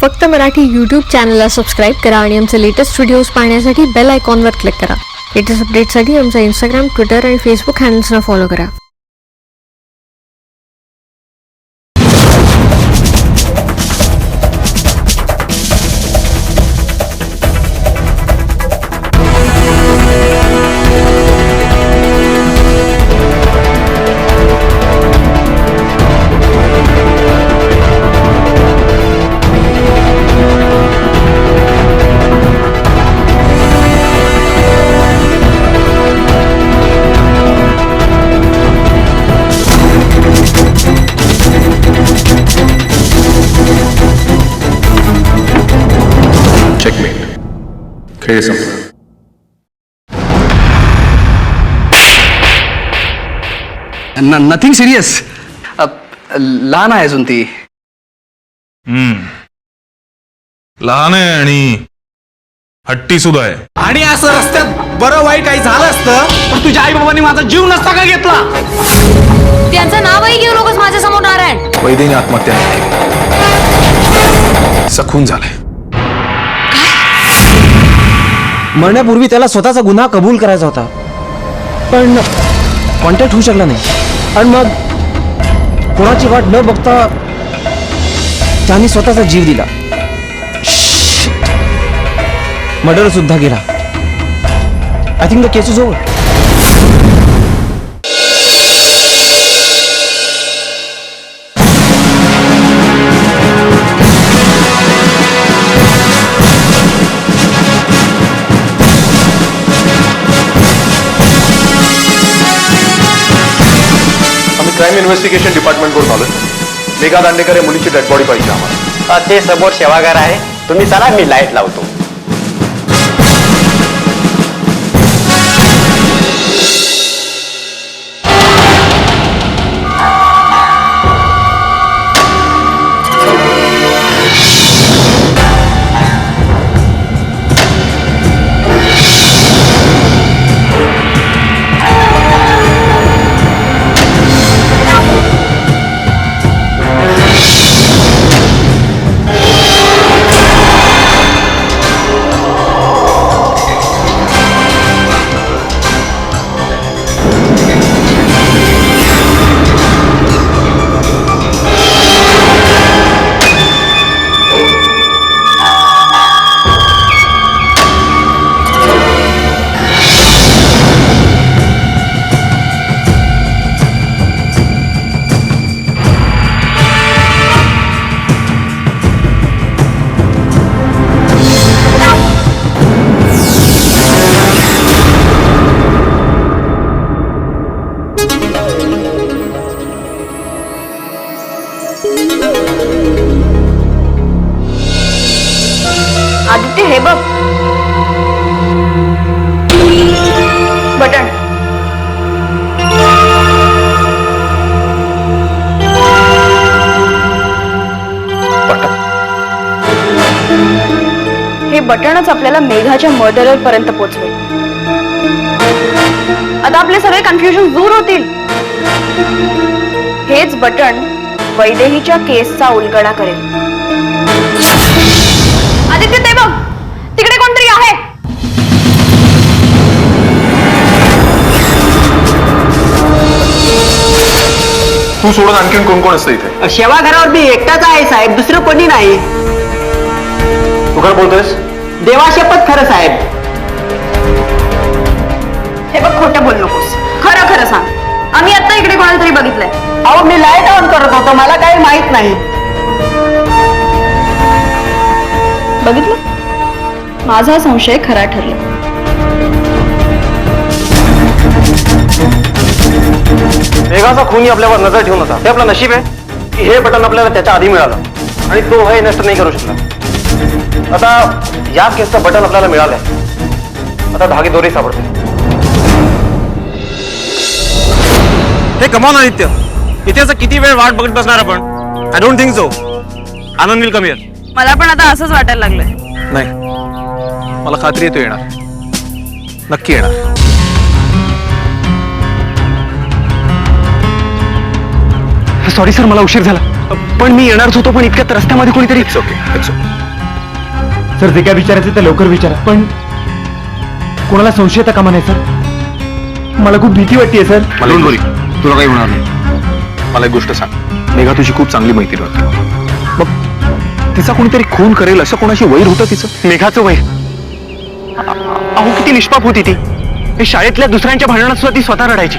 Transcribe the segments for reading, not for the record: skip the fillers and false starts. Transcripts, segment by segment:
फक्त मराठी यूट्यूब चॅनलला सबस्क्राईब करा आणि आमचे लेटेस्ट व्हिडिओज पाहण्यासाठी बेल आयकॉनवर क्लिक करा. लेटेस्ट अपडेट्ससाठी आमचा इंस्टाग्राम, ट्विटर आणि फेसबुक हँडल्सना फॉलो करा. खेळ संपला. Nothing serious. लहान आहे अजून ती. लहान आहे आणि हट्टी सुद्धा आहे. आणि असं रस्त्यात बरं वाईट काही झालं असतं पण तुझ्या आई बाबांनी माझा जीव नसता का घेतला. त्यांचं नावही घेऊ नकोस माझ्या समोर नारायण. वैदेने आत्महत्या नाही केली. सखून झालंय. मरण्यापूर्वी त्याला स्वतःचा गुन्हा कबूल करायचा होता पण कॉन्टॅक्ट होऊ शकला नाही. आणि मग कोणाची वाट न बघता त्याने स्वतःचा जीव दिला. मर्डर सुद्धा गेला. I think the case is over. Crime investigation डिपार्टमेंटकडून आलोय. मेघा दांडेकर या मुलीची डेड बॉडी पाहिजे आम्हाला. ते समोर सेवागार आहे, तुम्ही चला मी लाईट लावतो. आदित्य हे बघ बटन. हे बटनच आपल्याला मेघाच्या मर्डरर पर्यंत पोहोचवेल. आता आपले सगळे कन्फ्युजन दूर होतील. हेच बटन वैदेहीच्या केसचा उलगडा करेल. आदित्य ते बघ, तिकडे कोणतरी आहे. तू सोडून आणखीन कोण कोण असतं इथे? सेवाघरावर मी एकटाच आहे साहेब, दुसरं कोणी नाही. तू काय बोलतोयस? देवाशपथ खरं साहेब. हे बघ, खोटं बोल नकोस. खरं खरं सांग. आम्ही आता इकडे कोणाला तरी बघितलंय. अहो मी लाईट ऑन करत होतो, मला काही माहित नाही. बघितलं, माझा संशय खरा ठरला. मेघाचा खूनी आपल्यावर नजर ठेवून होता. हे आपलं नशीब आहे की हे बटन आपल्याला त्याच्या आधी मिळालं आणि तो हे नष्ट नाही करू शकला. आता या केसचं बटन आपल्याला मिळालंय. आता धागेदोरी सापडते. हे कमॉन आदित्य, इथे असं किती वेळ वाट बघत बसणार आपण? I don't think so. Anand will come here. मला पण आता असंच वाटायला लागलंय. नाही, मला खात्री आहे तो येणार. नक्की येणार. सॉरी सर, मला उशीर झाला. पण मी येणारच होतो, पण इतक्यात रस्त्यामध्ये कोणीतरी. सर जे काय विचारायचं ते लवकर विचारा, पण कोणाला संशय येता कामा नाही सर. मला खूप भीती वाटतेय सर. मला बोली तुला काही होणार नाही. मला एक गोष्ट सांग, मेघा तुझी खूप चांगली मैत्रीण होती. मग तिचा कोणीतरी खून करेल असं कोणाशी वैर होतं तिचं? मेघाचं वय, अहो किती निष्पाप होती ती. हे शाळेतल्या दुसऱ्यांच्या भांडणात सुद्धा ती स्वतः रडायची.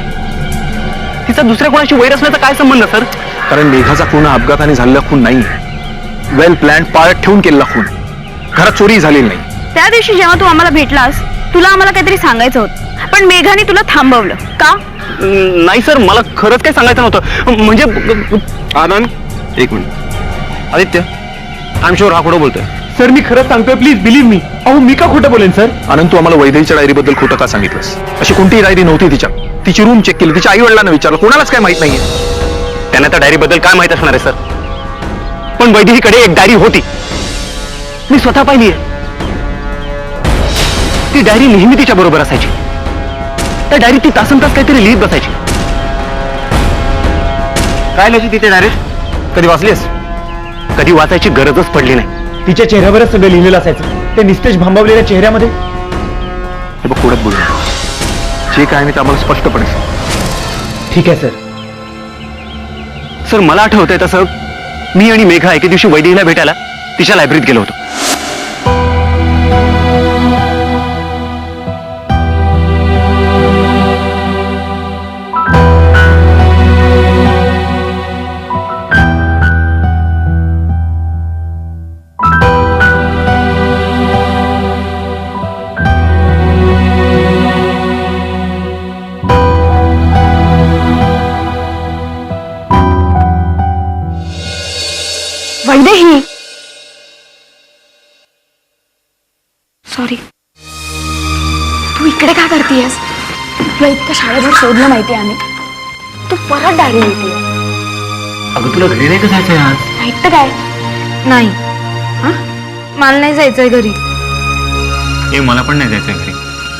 तिचा दुसऱ्या कोणाशी वैर असण्याचा काय संबंध सर? कारण मेघाचा खून हा अपघाताने झालेला खून नाही, वेल प्लॅन पाळत ठेवून केलेला खून. घरात चोरी झालेली नाही. त्या दिवशी जेव्हा तू आम्हाला भेटलास तुला आम्हाला काहीतरी सांगायचं होतं, पण मेघाने तुला थांबवलं का? नाही सर, मला खरंच काही सांगायचं नव्हतं. म्हणजे आनंद एक minute. Aditya I am sure हा खोटं बोलतोय. सर मी खरंच सांगतोय, प्लीज बिलीव्ह मी. अहो मी का खोटं बोलेन सर? आनंद तू आम्हाला वैदेहीच्या डायरीबद्दल खोटं का सांगितलंस? अशी कोणतीही डायरी नव्हती तिच्या. तिची रूम चेक केली, तिच्या आई वडिलांना विचारलं, कोणालाच काय माहित नाहीये. त्यांना त्या डायरी बद्दल काय माहित असणार आहे सर? पण वैदेहीकडे एक डायरी होती, मी स्वतः पाहिली आहे. ती डायरी नेहमी तिच्या बरोबर असायची. त्या डायरीत ती तासनतास काहीतरी लिहित बसायची. काय लिहायची तिथे डायरेक्ट? कधी वाचलीस? कधी वाचायची गरजच पडली नाही. तिच्या चेहऱ्यावरच सगळं लिहिलेलं असायचं, ते निस्तेज भांबवलेल्या चेहऱ्यामध्ये. हे बघ, पुढे बोलू जे काय मी ते आम्हाला स्पष्टपणे सांग. ठीक आहे सर. सर मला आठवतंय तसं मी आणि मेघा एके दिवशी वैदेहीला भेटायला तिच्या लायब्ररीत गेलो होतो. वैदेही, सॉरी, तू इकडे काय करतेयस? तुला इतकं शाळेभर शोधलं माहिती आम्ही, तू परत डायरी लिहितेय. अगं तुला घरी नाही का जायचंय आज? माहित तर काय? नाही मला नाही जायचंय घरी. हे मला पण नाही जायचंय घरी.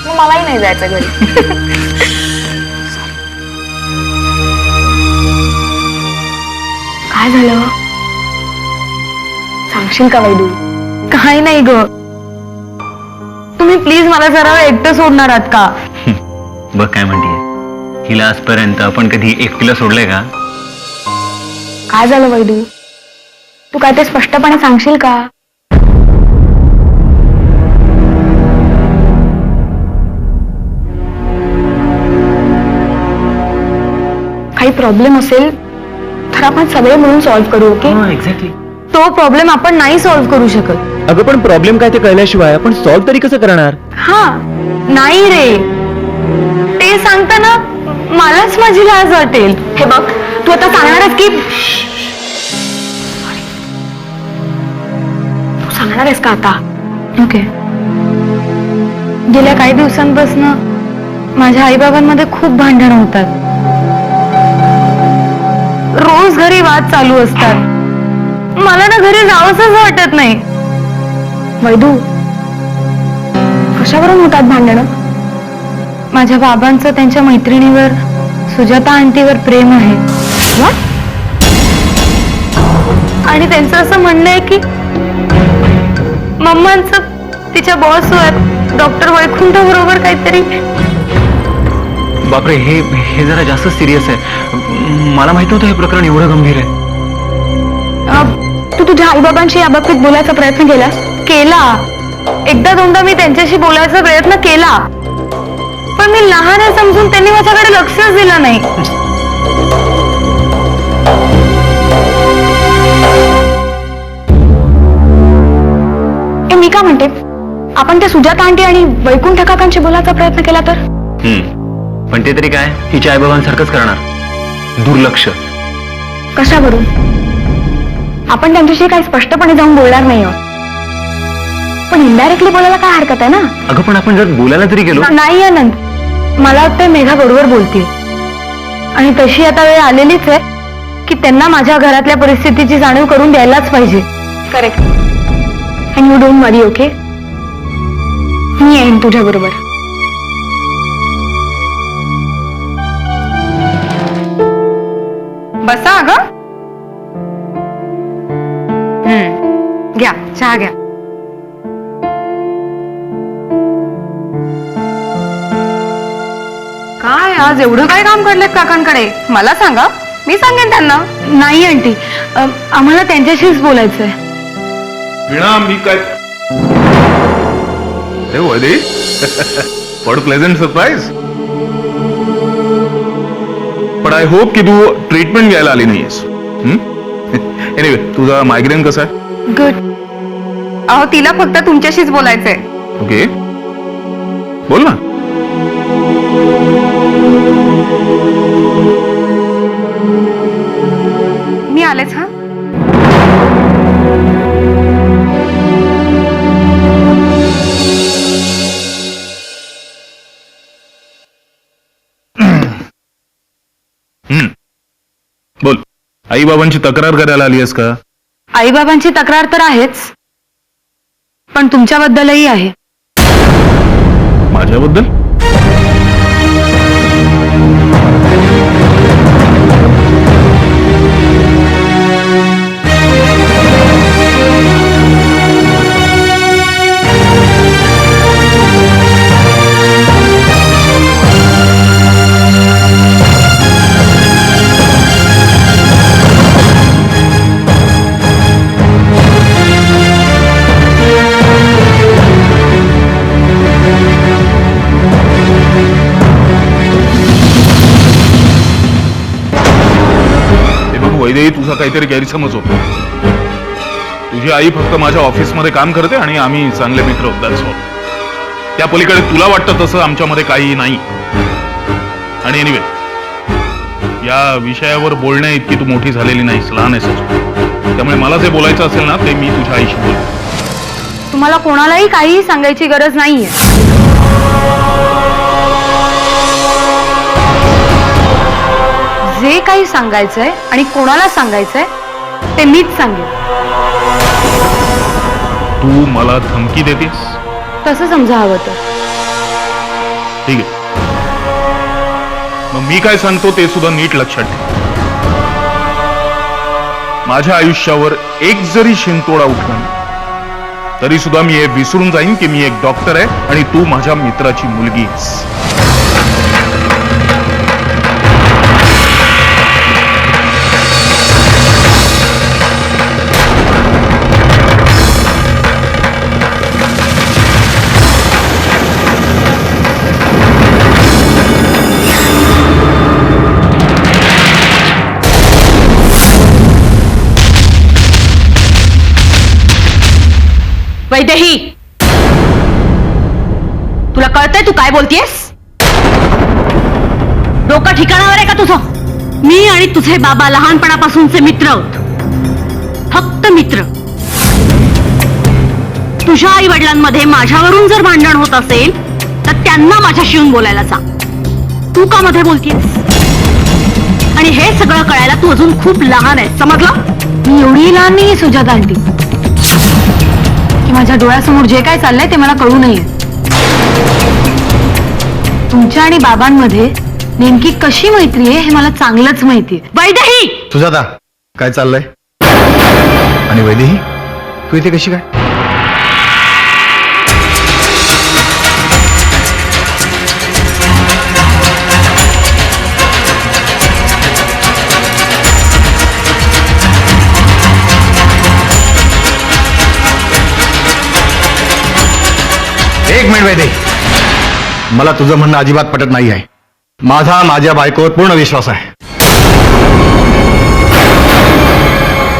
मग मलाही नाही जायचं घरी. काय झालं सांगशील का वैदू? काही नाही ग, तुम्ही प्लीज मला जरा वेळ एकटं सोडणार आहात का? बघ काय म्हणतीये, हिला आजपर्यंत आपण कधी एकटीला सोडलंय का? काय झालं वैदू? तू काय ते स्पष्टपणे सांगशील का? काही प्रॉब्लेम असेल तर आपण सगळे मिळून सॉल्व्ह करू, ओके? एक्झॅक्टली. तो प्रॉब्लेम आपण नाही सॉल्व्ह करू शकत. अगं पण प्रॉब्लेम काय ते कळल्याशिवाय आपण सॉल्व्ह तरी कसं करणार? हा नाही रे, ते सांगताना मलाच माझी लाज वाटेल. हे बघ, तू आता सांगणारच की तू सांगणार आहेस का आता? ओके. गेल्या काही दिवसांपासून माझ्या आईबाबांमध्ये खूप भांडण होतात. रोज घरी वाद चालू असतात. मला ना घरी जावंसच वाटत नाही. वैदू, कशावरून होतात भांडणं? माझ्या बाबांचं त्यांच्या मैत्रिणीवर, सुजाता आंटीवर प्रेम आहे. What? आणि त्यांचं असं म्हणणं आहे की मम्मांचं तिच्या बॉसवर डॉक्टर वैकुंठ बरोबर काहीतरी. बापरे, हे जरा जास्त सिरियस आहे. मला माहित नव्हतं हे प्रकरण एवढं गंभीर आहे. तू तुझ्या आईबाबांशी याबाबतीत बोलायचा प्रयत्न केलास? केला, एकदा दोनदा मी त्यांच्याशी बोलायचा प्रयत्न केला, पण मी लहान आहे समजून त्यांनी माझ्याकडे लक्षच दिलं नाही. मी का म्हणते, आपण त्या सुजाता आंटी आणि वैकुंठ काकांशी बोलायचा प्रयत्न केला तर? पण ते तरी काय, तिच्या आईबाबांसारखंच करणार, दुर्लक्ष. कशावरून? आपण त्यांच्याशी काही स्पष्टपणे जाऊन बोलणार नाही आहोत, पण इनडायरेक्टली बोलायला काय हरकत आहे ना? अगं पण आपण जर बोलायला तरी गेलो. नाही आनंद, मला वाटतं मेघा बरोबर बोलते, आणि तशी आता वेळ आलेलीच आहे की त्यांना माझ्या घरातल्या परिस्थितीची जाणीव करून द्यायलाच पाहिजे. Correct. And you don't worry, okay? मी येईन तुझ्या बरोबर. बसा अगं. चहा घ्या. काय आज एवढं काय काम काढलंय काकांकडे? मला सांगा, मी सांगेन त्यांना. नाही आंटी, आम्हाला त्यांच्याशीच बोलायचंय. वीणा मी काय हे वैदे व्हॉट प्लेझंट सरप्राईज. पण आय होप की तू ट्रीटमेंट घ्यायला आली नाहीयेस. एनिवे तुझा मायग्रेन कसा आहे? गुड. अहो तिला फक्त तुमच्याशीच बोलायचंय. ओके बोल ना. मी आलेच हा. बोल आई बाबांची तक्रार करायला आली आहेस का? आईबाबांची तक्रार तर आहेच, पण तुमच्याबद्दलही आहे. माझ्याबद्दल? वैदेही तुझा काहीतरी गैरसमज होतो. तुझी आई फक्त माझ्या ऑफिसमध्ये काम करते आणि आम्ही चांगले मित्र आहोत. That's all. त्या पलीकडे तुला वाटतं तसं आमच्यामध्ये काही नाही. आणि एनिवे या विषयावर बोलण्या इतकी तू मोठी झालेली नाहीस, लहान आहेस अजून. त्यामुळे मला जे बोलायचं असेल ना ते मी तुझ्या आईशी बोल. तुम्हाला कोणालाही काहीही सांगायची गरज नाहीये. जे काही सांगायचंय आणि कोणाला सांगायचंय ते मीच सांगेन. तू मला धमकी देतेस? तसं समजा हवं तर. ठीक आहे, मग मी काय सांगतो ते सुद्धा नीट लक्षात ठेव. माझ्या आयुष्यावर एक जरी शिंतोडा उठला तरी सुद्धा मी हे विसरून जाईन की मी एक डॉक्टर आहे आणि तू माझ्या मित्राची मुलगी आहेस. वैदेही, तुला कळतंय तू काय बोलतेस? डोकं ठिकाणावर आहे का तुझं? मी आणि तुझे बाबा लहानपणापासूनचे मित्र आहोत, फक्त मित्र. तुझ्या आई वडिलांमध्ये माझ्यावरून जर भांडण होत असेल तर त्यांना माझ्याशी येऊन बोलायला सांग. तू का मध्ये बोलतेस? आणि हे सगळं कळायला तू अजून खूप लहान आहेस, समजलं? मी एवढी लहान नाही सुजाता आंटी की माझ्या डोळ्यासमोर जे काय चाललंय ते मला कळू नये. तुमच्या आणि बाबांमध्ये नेमकी कशी मैत्री आहे हे मला चांगलंच माहितीये. वैदेही, सुजाता काय चाललंय? आणि वैदेही तू इथे कशी काय? एक मिनिट वैदेही, मला तुझं म्हणणं अजिबात पटत नाही आहे. माझा माझ्या बायकोवर पूर्ण विश्वास आहे.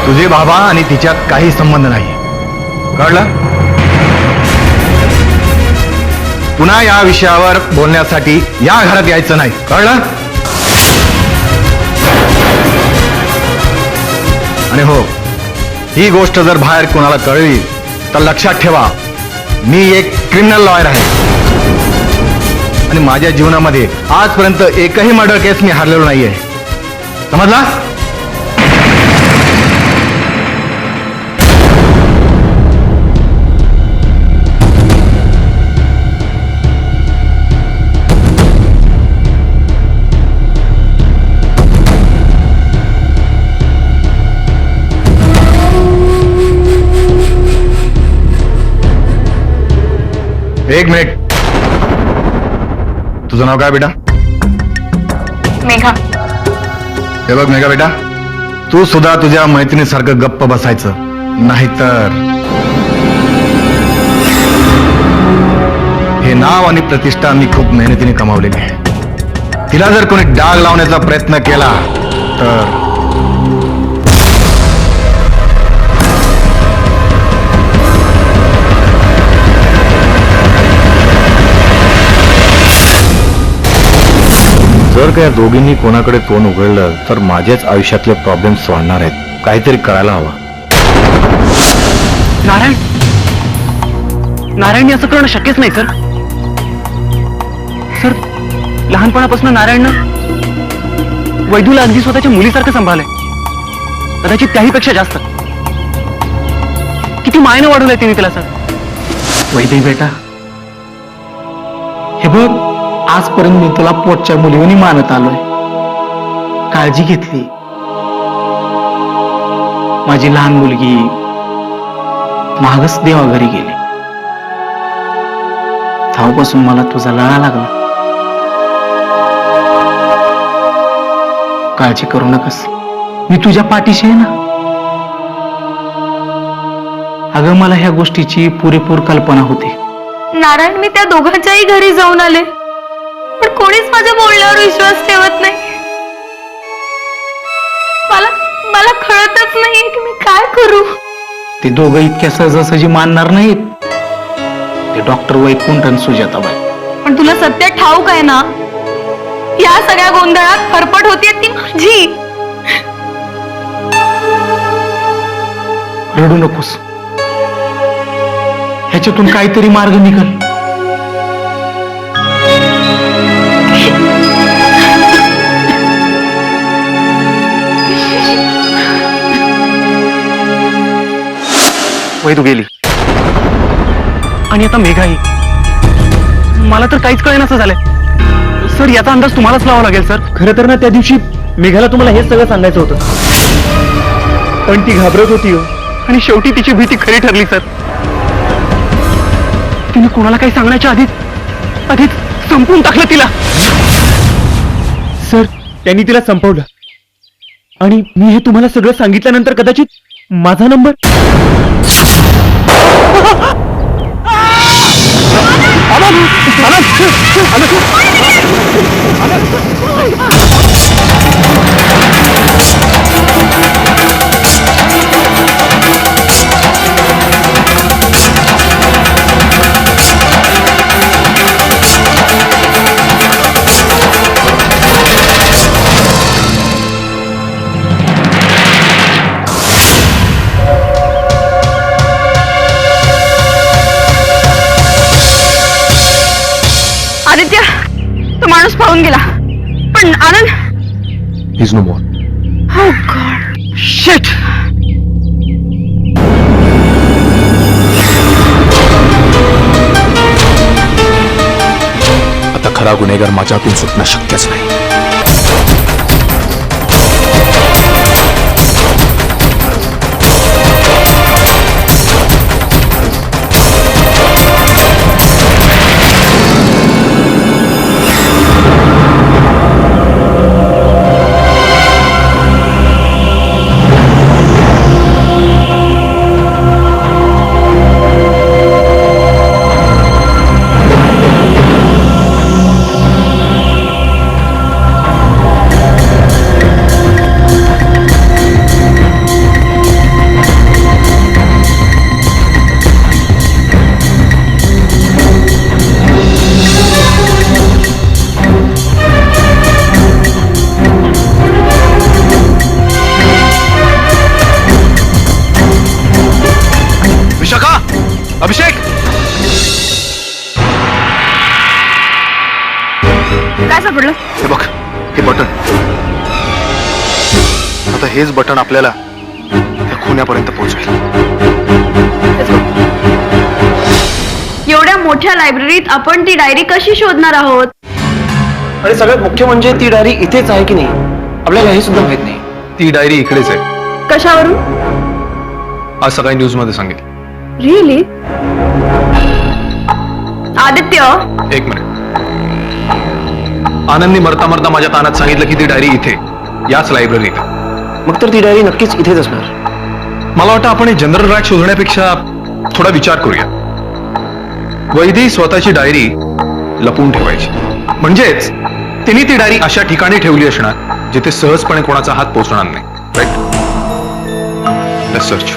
तुझे बाबा आणि तिच्यात काही संबंध नाही, कळलं? पुन्हा या विषयावर बोलण्यासाठी या घरात यायचं नाही, कळलं? आणि हो, ही गोष्ट जर बाहेर कोणाला कळली तर लक्षात ठेवा, मी एक क्रिमिनल लॉयर आहे आणि माझ्या जीवनामध्ये आजपर्यंत एकही मर्डर केस मी हारलेलो नाहीये, समजला? एक मिनिट. तुझं नाव काय बेटा? मेघा. हे बघ मेघा बेटा, तू सुद्धा तुझ्या मैत्रिणीसारखं गप्प बसायचं, नाहीतर हे नाव आणि प्रतिष्ठा मी खूप मेहनतीने कमावलेली आहे. तिला जर कोणी डाग लावण्याचा प्रयत्न केला तर जर का या दोघींनी कोणाकडे तोंड उघडलं तर माझ्याच आयुष्यातले प्रॉब्लेम्स वाढणार आहेत. काहीतरी करायला हवं. नारायणने असं करणं शक्यच नाही सर. सर, लहानपणापासून नारायणनं वैदूला अगदी स्वतःच्या मुलीसारखं सांभाळलंय, कदाचित त्याहीपेक्षा जास्त. किती मायनं वाढवलंय तिने तिला सर. वैदेही बेटा, हे बघ, आजपर्यंत मी तुला पोटच्या मुलीवनी मानत आलोय, काळजी घेतली. माझी लहान मुलगी मागच देवा घरी गेली. तेव्हापासून मला तुझा लळा लागला. काळजी करू नकस, मी तुझ्या पाठीशी आहे ना. अगं, मला ह्या गोष्टीची पुरेपूर कल्पना होती. नारायण, मी त्या दोघांच्याही घरी जाऊन आले, पण कोणीच माझ्या बोलण्यावर विश्वास ठेवत नाही. मला कळतच नाहीये की मी काय करू. ते दोघं इतक्या सहजासहजी मानणार नाहीत. ते डॉक्टर वैकुंठ आणि सुजाताबाई. पण तुला सत्य ठाऊक आहे ना, या सगळ्या गोंधळात फरफट होतीये ती माझी. रडू नकोस, ह्याच्यातून काहीतरी मार्ग निघल. वैदू गेली आणि आता मेघाही. मला तर काहीच कळेनासं झालंय सर. याचा अंदाज तुम्हालाच लावावा लागेल सर. खरं तर ना, त्या दिवशी मेघाला तुम्हाला हेच सगळं सांगायचं होतं, पण ती घाबरत होती हो. आणि शेवटी तिची भीती खरी ठरली सर. तिने कोणाला काही सांगण्याच्या आधीच संपून टाकलं तिला. सर, त्यांनी तिला संपवलं आणि मी हे तुम्हाला सगळं सांगितल्यानंतर कदाचित माझा नंबर. आदित्य, तो माणूस पळून गेला, पण Anand. Is no more. Oh God. Shit. आता खरा गुन्हेगार माझ्या हातून सुटणं शक्यच नाही. अभिषेक, काय सापडलं? हे बघ, हे बटन. आता हेच बटन आपल्याला त्या खुन्यापर्यंत पोहोचवेल. एवढ्या मोठ्या लायब्ररीत आपण ती डायरी कशी शोधणार आहोत? आणि सगळ्यात मुख्य म्हणजे ती डायरी इथेच आहे की नाही आपल्याला हे सुद्धा माहित नाही. ती डायरी इकडेच आहे. कशावरून? आज सकाळी न्यूज मध्ये सांगितलं. रिअली? आदित्य, एक मिनिट. आनंदनी मरता मरता माझ्या कानात सांगितलं की ती डायरी इथे याच लायब्ररीत आहे. मग तर ती डायरी नक्कीच इथेच असणार. मला वाटतं आपण जनरल रॅक शोधण्यापेक्षा थोडा विचार करूया. वैदी स्वतःची डायरी लपवून ठेवायची, म्हणजेच तिने ती डायरी अशा ठिकाणी ठेवली असणार जिथे सहजपणे कोणाचा हात पोहोचणार नाही. Right? Let's search.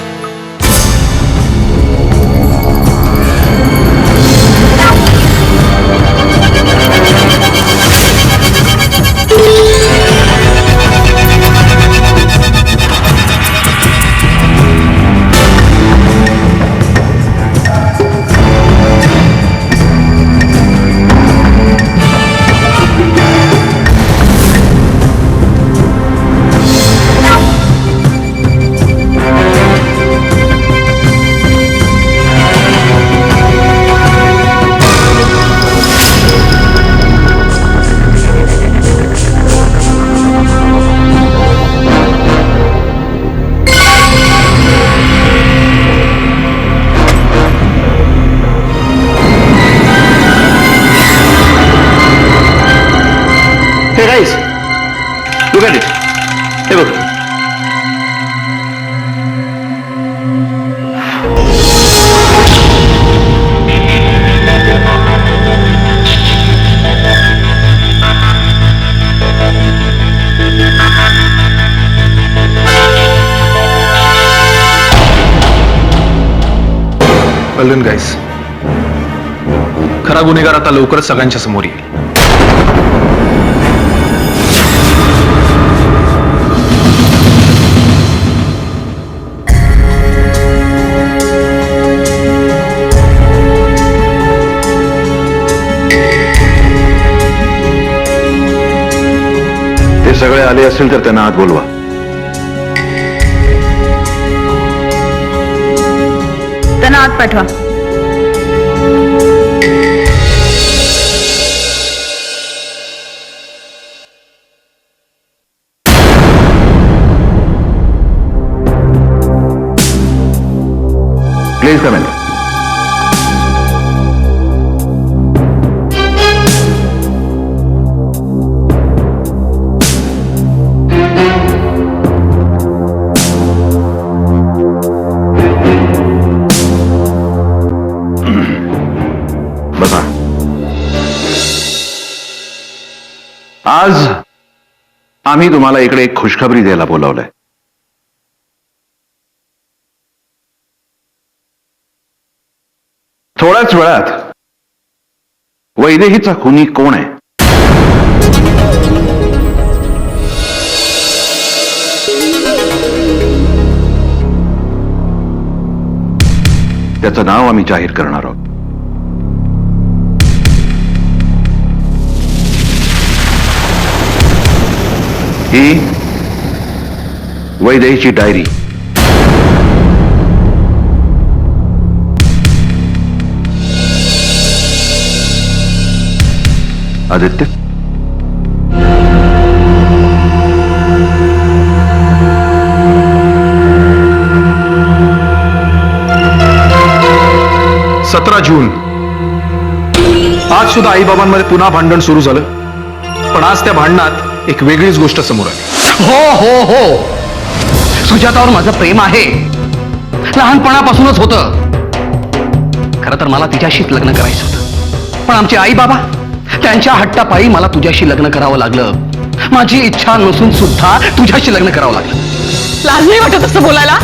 Hey guys, look at it. हे बघ. Well done, guys. खरा गुन्हेगार आता लवकरच सगळ्यांच्या समोर येईल. ते सगळे आले असतील तर त्यांना आत बोलवा. त्यांना आत पाठवा. Please come in. बसा. आज आम्ही तुम्हाला इकडे एक खुशखबरी द्यायला बोलावलंय. थोड्याच वेळात वैदेहीचा खुनी कोण आहे त्याचं नाव आम्ही जाहीर करणार आहोत. ही वैदेहीची डायरी. आदित्य, जून. आज सुद्धा आईबाबांमध्ये पुन्हा भांडण सुरू झालं, पण आज त्या भांडणात एक वेगळीच गोष्ट समोर आली. हो हो हो, सुजातावर माझं प्रेम आहे, लहानपणापासूनच होतं. खरं तर मला तिच्याशीच लग्न करायचं होतं, पण आमचे आई बाबा त्यांच्या हट्टापायी मला तुझ्याशी लग्न करावं लागलं. माझी इच्छा नसून सुद्धा तुझ्याशी लग्न करावं लागलं. लाज नाही वाटत असं बोलायला?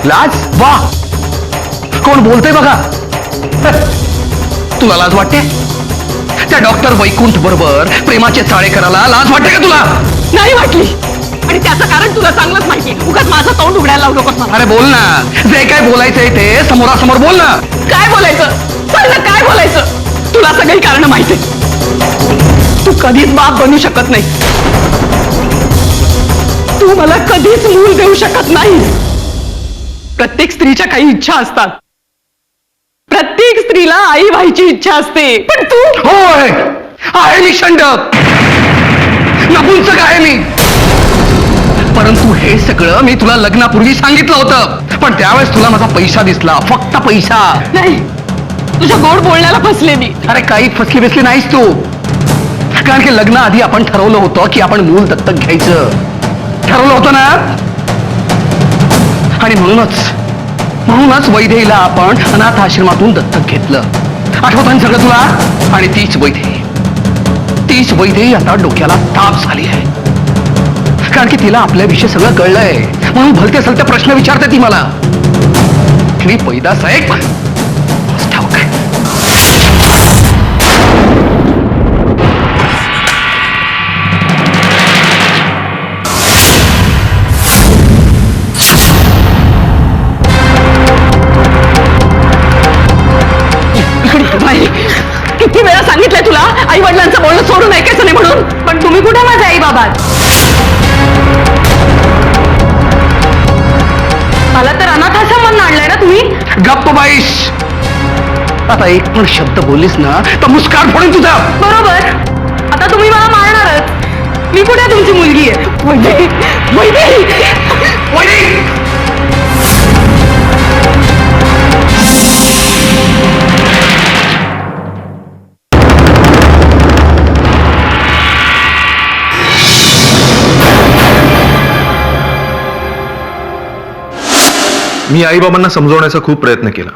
लाज? वा, कोण बोलतंय बघा. तुला लाज वाटते? त्या डॉक्टर वैकुंठ बरोबर प्रेमाचे चाळे करायला लाज वाटते का तुला? नाही वाटली, आणि त्याचं कारण तुला चांगलंच माहिती. उगाच माझं तोंड उघडायला लावू नकोस मला. अरे बोल ना, जे काय बोलायचंय ते समोरासमोर बोल ना. काय बोलायचं? सांग ना, काय बोलायचं? तुला सगळी कारण माहिती. तू कधीच बाप बनू शकत नाही. तू मला कधीच मूल देऊ शकत नाही. प्रत्येक स्त्रीच्या काही इच्छा असतात. प्रत्येक स्त्रीला आई व्हायची इच्छा असते, पण तू? होय, आहे निषंड, नपुंसक आहे मी. परंतु हे सगळं मी तुला लग्नापूर्वी सांगितलं होतं, पण त्यावेळेस तुला माझा पैसा दिसला, फक्त पैसा. नाही, तुझ्या गोड बोलण्याला फसले मी. अरे काही फसली बिसली नाहीस तू. कारण की लग्नाआधी आपण ठरवलं होतं की आपण मूल दत्तक घ्यायचं. ठरवलं होतं ना. आणि म्हणूनच वैदेहीला आपण अनाथ आश्रमातून दत्तक घेतलं. आठवतं ना सगळं तुला. आणि तीच वैदेही आता डोक्याला ताप झाली आहे. कारण की तिला आपल्याविषयी सगळं कळलंय. म्हणून भलते सलते प्रश्न विचारते ती मला. मी पैदास ऐक ठाऊक आहे. किती वेळा सांगितलंय तुला आई वडिलांचं बोलणं सोडून ऐकायचं नाही म्हणून. पण तुम्ही कुठे माझे आई बाबा? मला तर अनाथ आश्रमात आणलंय ना तुम्ही. गप्प बाईस. आता एक पण शब्द बोललीस ना तर मुस्कान फोडून तुझा. बरोबर. आता तुम्ही मला मारणारच. मी कुठे तुमची मुलगी आहे? वैदेही! मी आईबाबांना समजवण्याचा खूप प्रयत्न केला,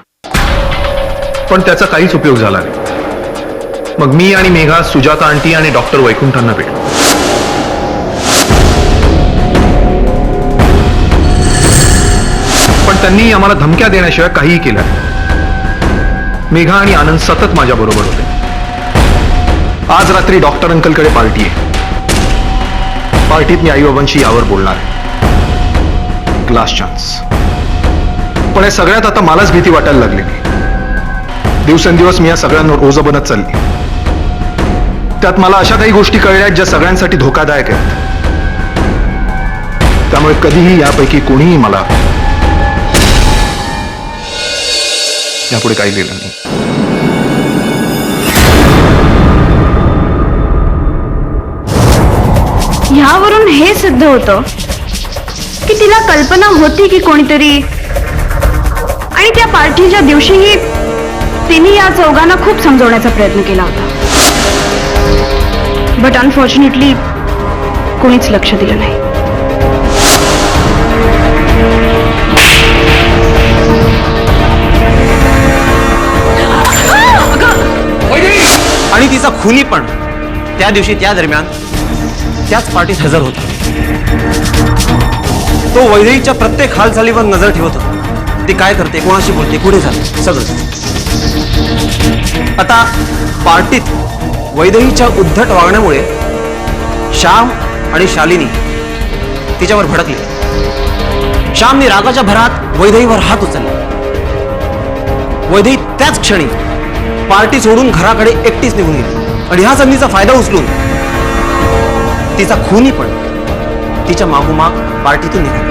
पण त्याचा काहीच उपयोग झाला नाही. मग मी आणि मेघा सुजाता आंटी आणि डॉक्टर वैकुंठांना भेटलो. पण त्यांनी आम्हाला धमक्या देण्याशिवाय काहीही केलं नाही. मेघा आणि आनंद सतत माझ्या बरोबर होते. आज रात्री डॉक्टर अंकलकडे पार्टी आहे. पार्टीत मी आईबाबांशी यावर बोलणार आहे. Last chance. पण या सगळ्यात आता मलाच भीती वाटायला लागली. दिवसेंदिवस मी या सगळ्यांवर ओझं बनत चालली. त्यात मला अशा काही गोष्टी कळल्या ज्या सगळ्यांसाठी धोकादायक आहेत. त्यामुळे कधीही यापैकी कोणीही मला यापुढे काही लिहिलं नाही. ह्यावरून हे सिद्ध होतं की तिला कल्पना होती की कोणीतरी, आणि त्या पार्टीच्या दिवशीही तिने या चौघांना खूप समजवण्याचा प्रयत्न केला होता. बट अनफॉर्च्युनेटली कोणीच लक्ष दिलं नाही. आणि तिचा खुनी पण त्या दिवशी त्या दरम्यान त्याच पार्टीत हजर होता. तो वैदेहीच्या प्रत्येक हालचालीवर नजर ठेवत होता. ती काय करते, कोणाशी बोलते, कुठे जाते, सगळं. आता पार्टीत वैदेहीच्या उद्धट वागण्यामुळे श्याम आणि शालिनी तिच्यावर भडकली. श्यामने रागाच्या भरात वैदेहीवर हात उचलला. वैदेही त्याच क्षणी पार्टी सोडून घराकडे एकटीच निघून गेली. आणि ह्या संधीचा फायदा उचलून तिचा खुनी पण तिच्या मागोमाग पार्टीतून निघाला.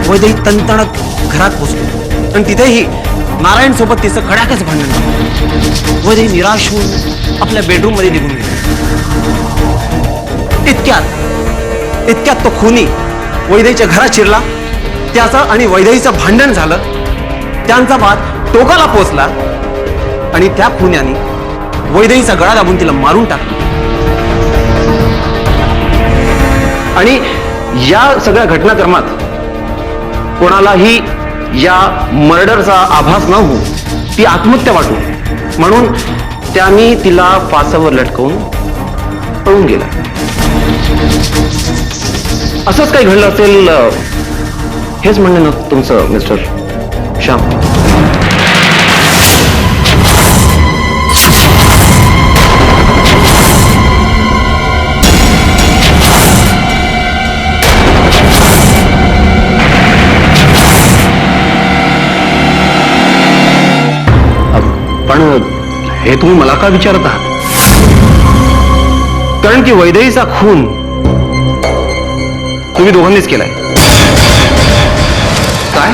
वैदेही तणतणत घरात पोचली आणि तिथेही नारायण सोबत तिचं खड्याकच भांडण झालं. वैदेही निराश होऊन आपल्या बेडरूम मध्ये निघून गेली. इतक्यात तो खुनी वैदेहीच्या घरात शिरला. त्याचं आणि वैदेहीचं भांडण झालं. त्यांचा वाद टोकाला पोचला आणि त्या खुन्याने वैदेहीचा गळा दाबून तिला मारून टाकला. आणि या सगळ्या घटनाक्रमात कोणालाही या मर्डरचा आभास न होऊ ती आत्महत्या वाटू म्हणून त्यांनी तिला फासावर लटकवून पळून गेला. असंच काही घडलं असेल हेच म्हणणं ना तुमचं मिस्टर श्याम? पण हे तुम्ही मला का विचारत आहात? कारण की वैदेहीचा खून तुम्ही दोघांनीच केलाय. काय?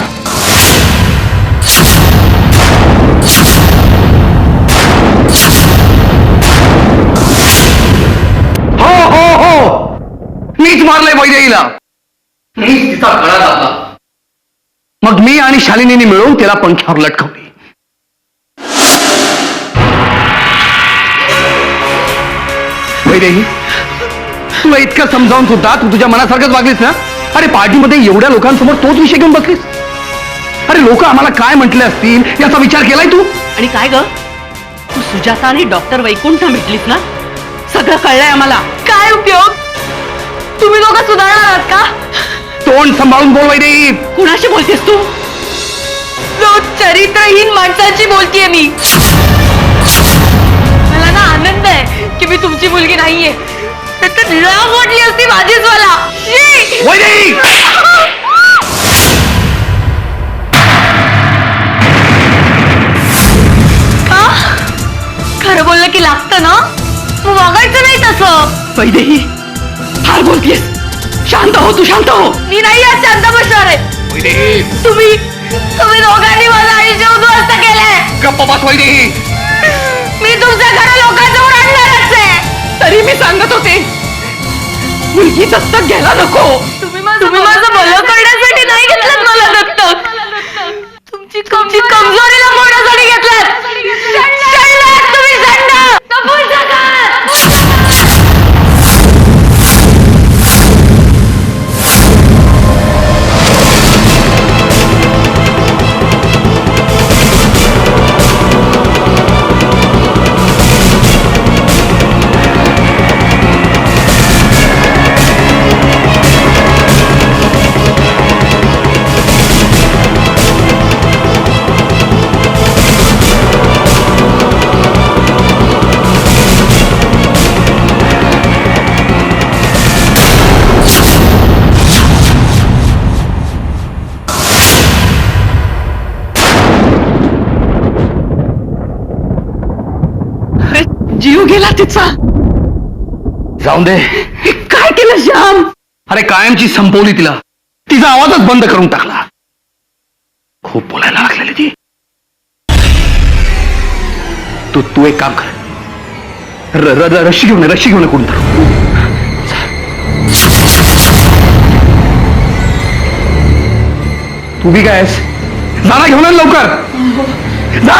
हो मीच मारलंय वैदेहीला. मीच तिचा गळा दाबला. मग मी आणि शालिनीने मिळून तिला पंख्यावर लटकवली. वैदेही, तुला इतकं समजावून सुद्धा तू तुझ्या मनासारखंच वागलीस ना? अरे पार्टीमध्ये एवढ्या लोकांसमोर तोच विषय घेऊन बसलीस. अरे लोक आम्हाला काय म्हटले असतील याचा विचार केलाय तू? आणि काय ग, तू सुजाता आणि डॉक्टर वैकुंठ भेटलीस ना? सगळं कळलंय आम्हाला. काय उपयोग? तुम्ही दोघं सुधारणार आहात का? तोंड सांभाळून बोल वैदेही. कुणाशी बोलतेस तू? चरित्रहीन माणसाची बोलतीये मी. मला ना आनंद आहे की मी तुमची मुलगी नाहीये. तर राग वाटली असती माझीच मला. शी! वैदेही, का? खरं बोललं की लागतं ना? मग वागायचं नाही तसं. वैदेही, फार बोलतेस. शांत हो, तू शांत हो. मी नाही आज शांत बसणार आहे. वैदेही, तुम्ही दोघांनी माझं आयुष्य उद्ध्वस्त केलंय. गप्प बस वैदेही. मी तुमच्या घरा लोकांसमोर आणणारच आहे. तरी मी सांगत होते, मुलगी दत्तक घ्यायला नको. तुम्ही माझं भलं करण्यासाठी नाही घेतलं मला दत्तक. तुमची कमजोरी लपवण्यासाठी घेतलं. तुम्ही संड. लपवून टाका. जीव गेला तिचा. जाऊन दे. हे काय केलं श्याम? अरे कायमची संपवली तिला. तिचा आवाजच बंद करून टाकला. खूप बोलायला लागलेली ती. तू एक काम कर. रशी घेऊन कोण तर. तू बी काय जाना घेऊन आण लवकर. जा.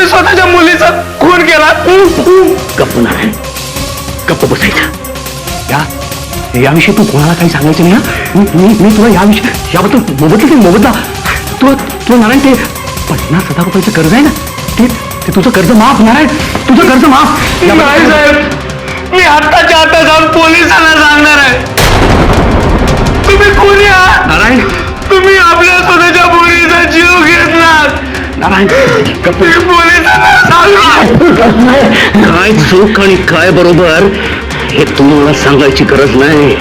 स्वतःच्या मुलीचा खून केला. गप्प नारायण, गप्प बसायचं. याविषयी तू कोणाला काही सांगायचं नाही. मी तुला याबद्दल मोबदला तुला नारायण ते 50,000 रुपयाचं कर्ज आहे ना, ते तुझं कर्ज माफ. नारायण तुझं कर्ज माफ. नाही साहेब, मी आत्ताच्या आता जाऊन पोलिसांना सांगणार आहे. तुम्ही कोणी आहात? नारायण, तुम्ही आपल्या स्वतःच्या मुलीचा जीव घेतलात. नारायण पोलिसांना सांगा. काय चूक आणि काय बरोबर हे तुम्हाला सांगायची गरज नाही.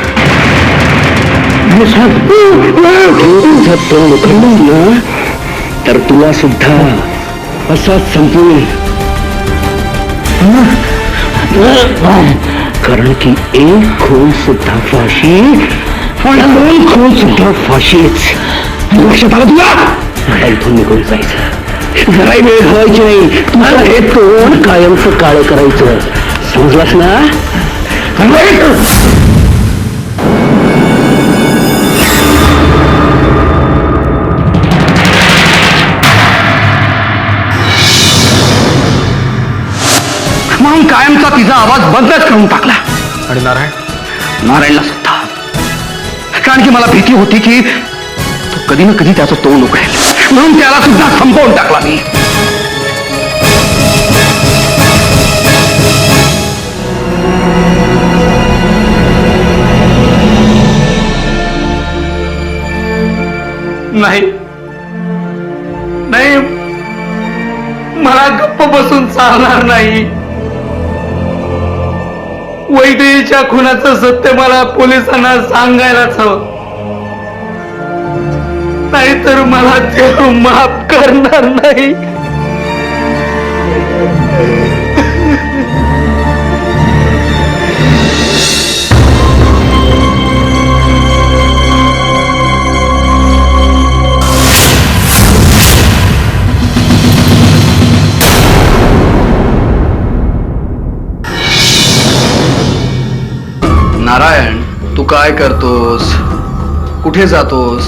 तुझं तोंड उघडलं ना तर तुला सुद्धा असाच संपवेल. कारण की एक खून सुद्धा फाशी आणि 2 खून सुद्धा फाशीच. लक्षात आलं तुला? इथून निघून जायचं. जराही वेळ घालवायची नाही. तुम्हाला हे तोंड कायमचं काळं करायचं. समजलास ना? म्हणून कायमचा तिचा आवाज बंदच करून टाकला. आणि नारायण नारायणला सुद्धा. कारण की मला भीती होती की तो कधी ना कधी त्याचं तोंड उघडेल, म्हणून त्याला सुद्धा संपवून टाकला मी. नाही नाही, मला गप्प बसून चालणार नाही. वैदेहीच्या खुनाचं सत्य मला पोलिसांना सांगायलाच हवं, नाहीतर मला देव माफ करणार नाही. नारायण, तू काय करतोस, कुठे जातोस?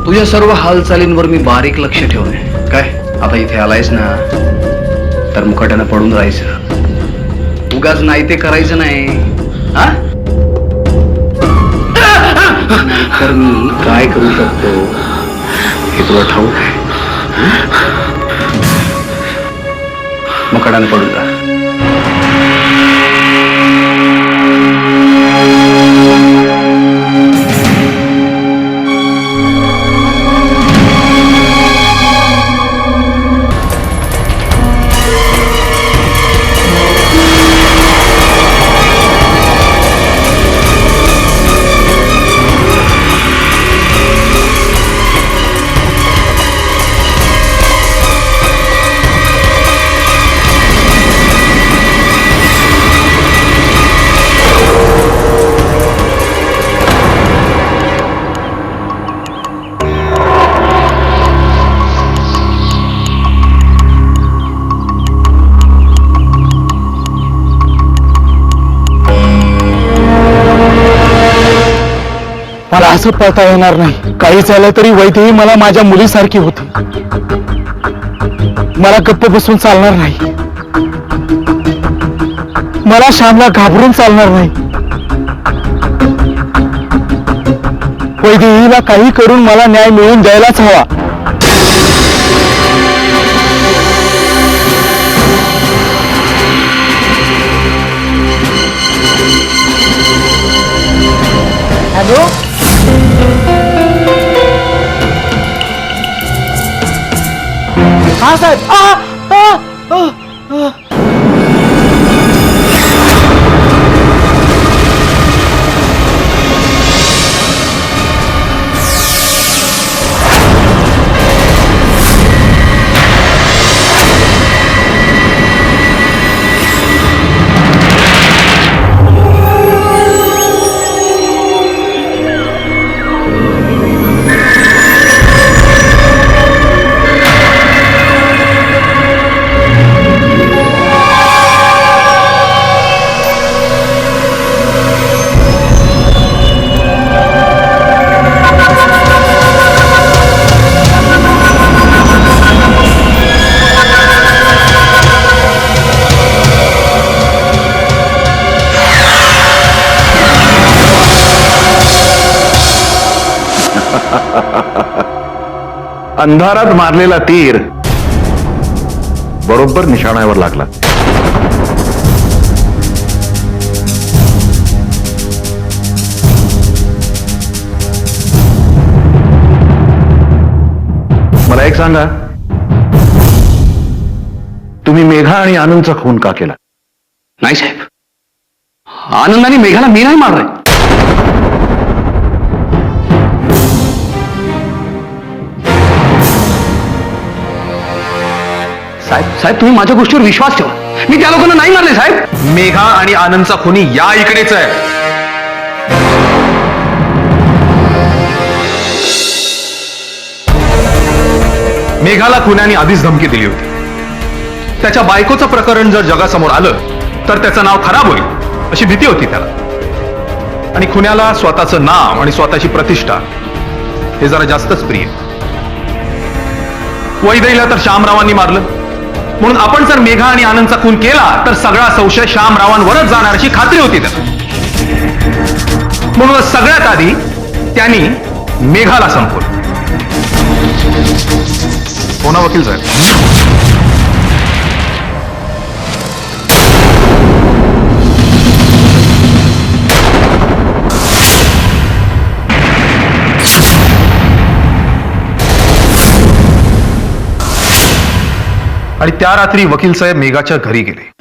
तुझ्या सर्व हालचालींवर मी बारीक लक्ष ठेवलंय. काय आता इथे आलायस ना, तर मुकाट्यानं पडून राहायचं, उगाच नाही ते करायचं नाही. हा? तर मी काय करू शकतो हे तुला ठाऊक आहे. मुकाट्यानं पडून राहा. मला असं पळता येणार नाही. काही झालं तरी वैदेही मला माझ्या मुलीसारखी होती. मला गप्प बसून चालणार नाही. मला श्यामला घाबरून चालणार नाही. वैदेहीला काही करून मला न्याय मिळवून द्यायलाच हवा. हॅलो, हा साहेब. अंधारात मारलेला तीर बरोबर निशाण्यावर लागला. मला एक सांगा, तुम्ही मेघा आणि आनंदचा खून का केला? नाही साहेब, आनंदाने मेघाला मी नाही मारलंय. साहेब तुम्ही माझ्या गोष्टीवर विश्वास ठेवा. मी त्या लोकांना नाही मारले साहेब. मेघा आणि आनंदचा खुनी या इकडेच आहे. मेघाला खुन्याने आधीच धमकी दिली होती. त्याच्या बायकोचं प्रकरण जर जगासमोर आलं तर त्याचं नाव खराब होईल अशी भीती होती त्याला. आणि खुन्याला स्वतःचं नाव आणि स्वतःची प्रतिष्ठा हे जरा जास्तच प्रिय. वैदेहीला तर श्यामरावांनी मारलं, म्हणून आपण जर मेघा आणि आनंदचा खून केला तर सगळा संशय श्यामरावांवरच जाणार अशी खात्री होती त्याला. म्हणून सगळ्यात आधी त्यांनी मेघाला संपवलं. हो ना वकील साहेब? आणि त्या रात्री वकील साहेब मेघाच्या घरी गेले.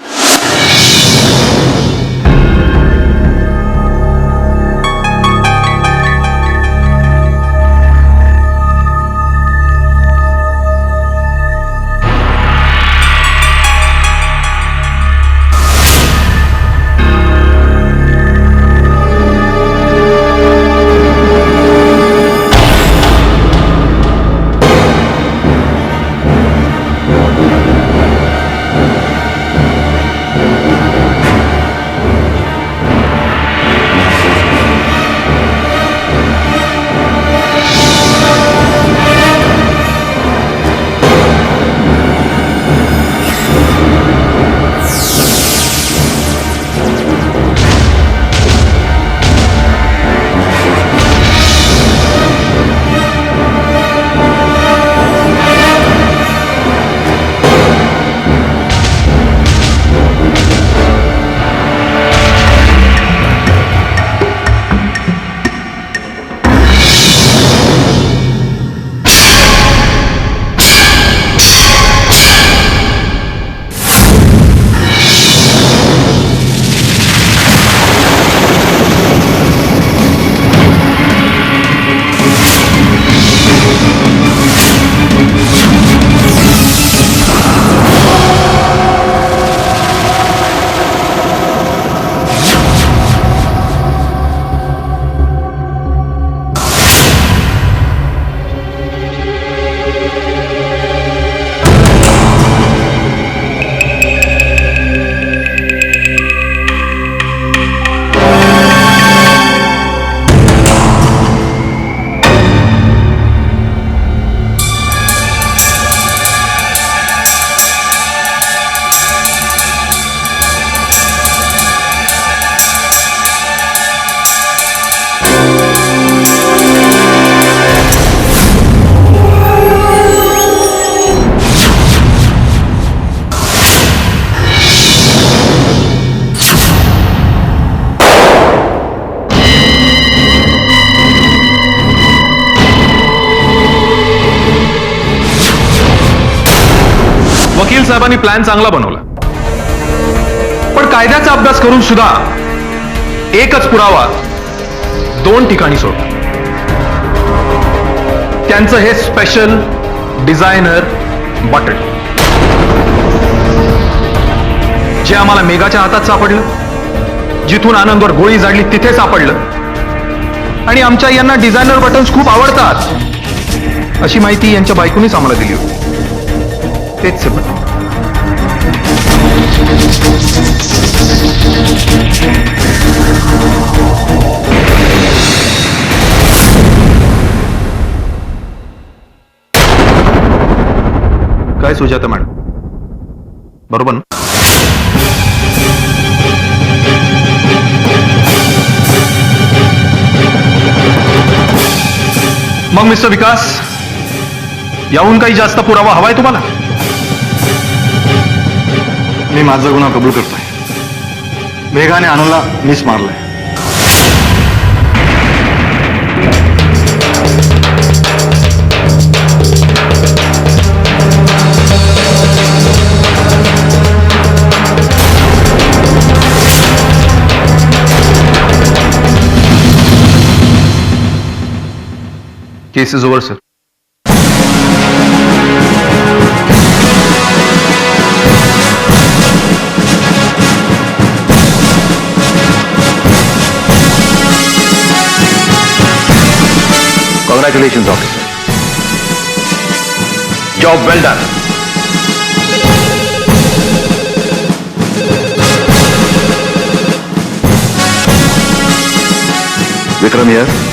वकील साहेबांनी प्लॅन चांगला बनवला, पण कायद्याचा अभ्यास करून सुद्धा एकच पुरावा दोन ठिकाणी सोडला. त्यांचं हे स्पेशल डिझायनर बटन जे आम्हाला मेघाच्या हातात सापडलं, जिथून आनंदवर गोळी झाडली तिथे सापडलं, आणि आमच्या यांना डिझायनर बटन्स खूप आवडतात अशी माहिती यांच्या बायकोनीच आम्हाला दिली होती. तेच बटन. काय सुजाता मॅडम, बरोबर ना? मग मिस्टर विकास, याहून काही जास्त पुरावा हवाय तुम्हाला? मी माझा गुन्हा कबूल करतोय. मेघाने आनंदला मीच मारलाय. Case is over sir. Congratulations, officer. Job well done. Vikram here.